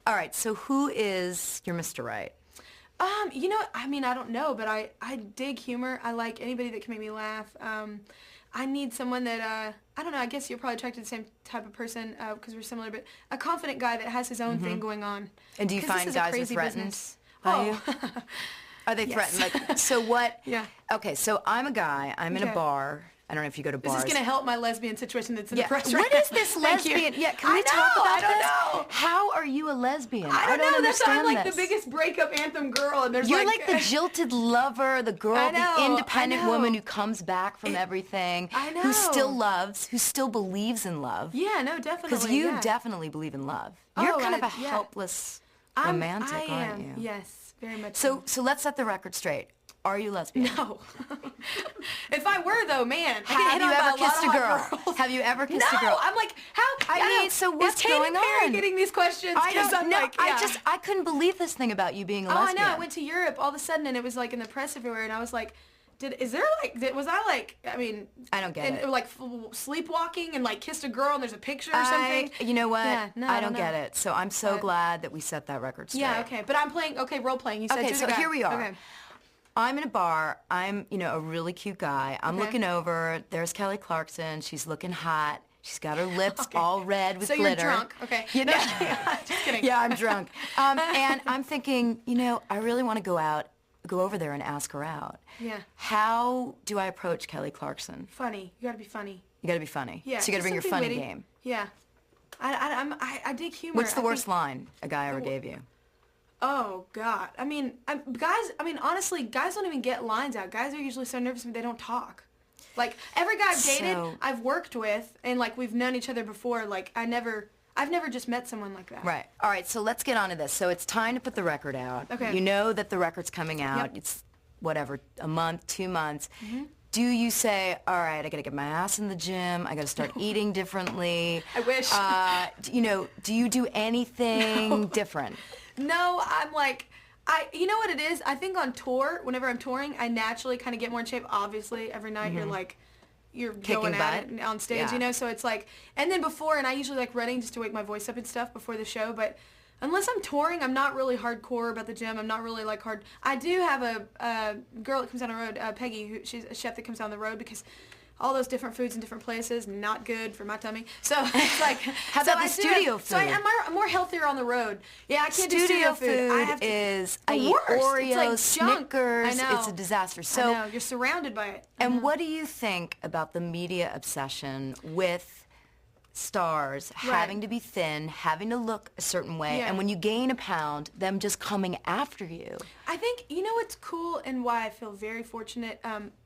All right, so who is your Mr. Right? You know, I mean, I don't know, but I dig humor. I like anybody that can make me laugh. I need someone that, I don't know, I guess you're probably attracted to the same type of person because we're similar, but a confident guy that has his own thing going on. And do you find guys are threatened by you? Are they threatened? Like, so what? Yeah. Okay, so I'm a guy. I'm in a bar. I don't know if you go to bars. This is going to help my lesbian situation that's in the press right What is this lesbian? Yeah, can we talk about this? I don't know. How are you a lesbian? I don't know. Understand I'm like the biggest breakup anthem girl, and there's You're like the jilted lover, the girl, the independent woman who comes back from everything, who still loves, who still believes in love. Yeah, no, definitely. Because you definitely believe in love. You're kind of a helpless romantic, aren't you? Yes, very much. So let's set the record straight. Are you lesbian? No. If I were, though, man, have you ever kissed a girl? Have you ever kissed a girl? No, I'm like, how? I mean, so what's going on? Is Katy Perry getting these questions? I don't know. I couldn't believe this thing about you being a lesbian. Oh, I know. I went to Europe all of a sudden, and it was like in the press everywhere, and I was like, was I like, I mean, I don't get it. Like sleepwalking and like kissed a girl and there's a picture or something? You know what? Yeah, no, I don't get it. So I'm so glad that we set that record straight. Yeah, okay. But I'm playing, role playing. You said okay, so here we are. Okay. I'm in a bar. I'm, a really cute guy. I'm looking over. There's Kelly Clarkson. She's looking hot. She's got her lips all red with glitter. So you're drunk. Okay. You know? Just kidding. Yeah, I'm drunk. And I'm thinking, I really want to go over there and ask her out. Yeah. How do I approach Kelly Clarkson? Funny. You got to be funny. You got to be funny. Yeah. So you got to bring your funny witty. game. Yeah. I dig humor. What's the worst line a guy ever gave you? Oh, God. I mean, honestly, guys don't even get lines out. Guys are usually so nervous when they don't talk. Like, every guy I've dated, I've worked with, and, like, we've known each other before. Like, I've never just met someone like that. Right. All right, so let's get on to this. So it's time to put the record out. Okay. You know that the record's coming out. Yep. It's, whatever, a month, 2 months. Mm-hmm. Do you say, all right, I got to get my ass in the gym. I got to start eating differently. I wish. Do you do anything different? No, I'm like, you know what it is? I think on tour, whenever I'm touring, I naturally kind of get more in shape. Obviously, every night you're going at it on stage, so it's like, and then before, and I usually like running just to wake my voice up and stuff before the show, but unless I'm touring, I'm not really hardcore about the gym. I'm not really like hard. I do have a girl that comes down the road, Peggy, she's a chef that comes down the road because all those different foods in different places, not good for my tummy. So it's like, how about the studio food? So I'm more healthier on the road. Yeah, I can't do studio food. I eat Oreos, Snickers. I know. It's a disaster. So I know. You're surrounded by it. And what do you think about the media obsession with stars having to be thin, having to look a certain way, and when you gain a pound, them just coming after you? I think, what's cool and why I feel very fortunate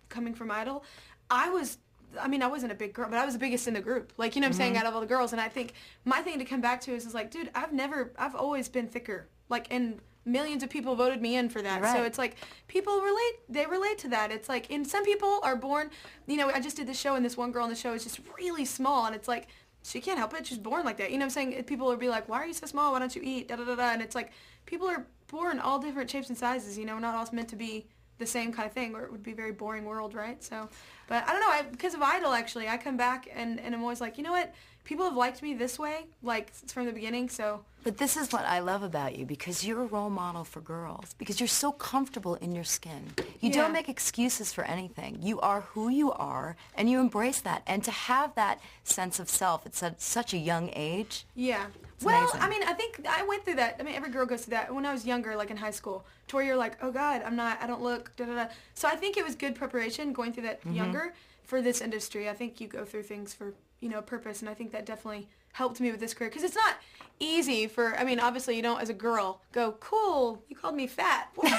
coming from Idol, I wasn't a big girl, but I was the biggest in the group. Like, what I'm saying, out of all the girls. And I think my thing to come back to is like, dude, I've always been thicker. Like, and millions of people voted me in for that. Right. So it's like, people relate to that. It's like, and some people are born, I just did this show and this one girl on the show is just really small. And it's like, she can't help it. She's born like that. You know what I'm saying? People will be like, why are you so small? Why don't you eat? Da, da, da, da. And it's like, people are born all different shapes and sizes, we're not all meant to be the same kind of thing, or it would be a very boring world, right? So, but I don't know, because of Idol, actually, I come back and I'm always like, you know what? People have liked me this way, like, from the beginning, so. But this is what I love about you, because you're a role model for girls, because you're so comfortable in your skin. You don't make excuses for anything. You are who you are, and you embrace that. And to have that sense of self at such a young age. Yeah. It's well, amazing. I mean, I think I went through that. I mean, every girl goes through that when I was younger, like in high school, to where you're like, oh God, I don't look, da da da. So I think it was good preparation going through that younger for this industry. I think you go through things for, a purpose, and I think that definitely helped me with this career, because it's not easy obviously you don't, as a girl, go, cool, you called me fat. Woo!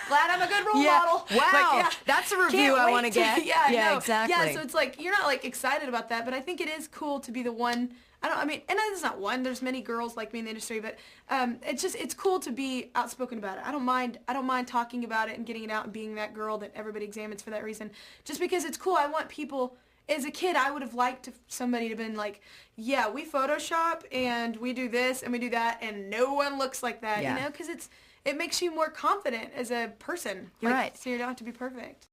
Glad I'm a good role model. Wow, that's a review I want to get. Yeah, exactly. Yeah, so it's like, you're not like excited about that, but I think it is cool to be the one. And there's not one, there's many girls like me in the industry, but it's cool to be outspoken about it. I don't mind talking about it and getting it out and being that girl that everybody examines for that reason, just because it's cool. I want people. As a kid, I would have liked somebody to have been like, yeah, we Photoshop and we do this and we do that and no one looks like that, because it makes you more confident as a person. You're right. So you don't have to be perfect.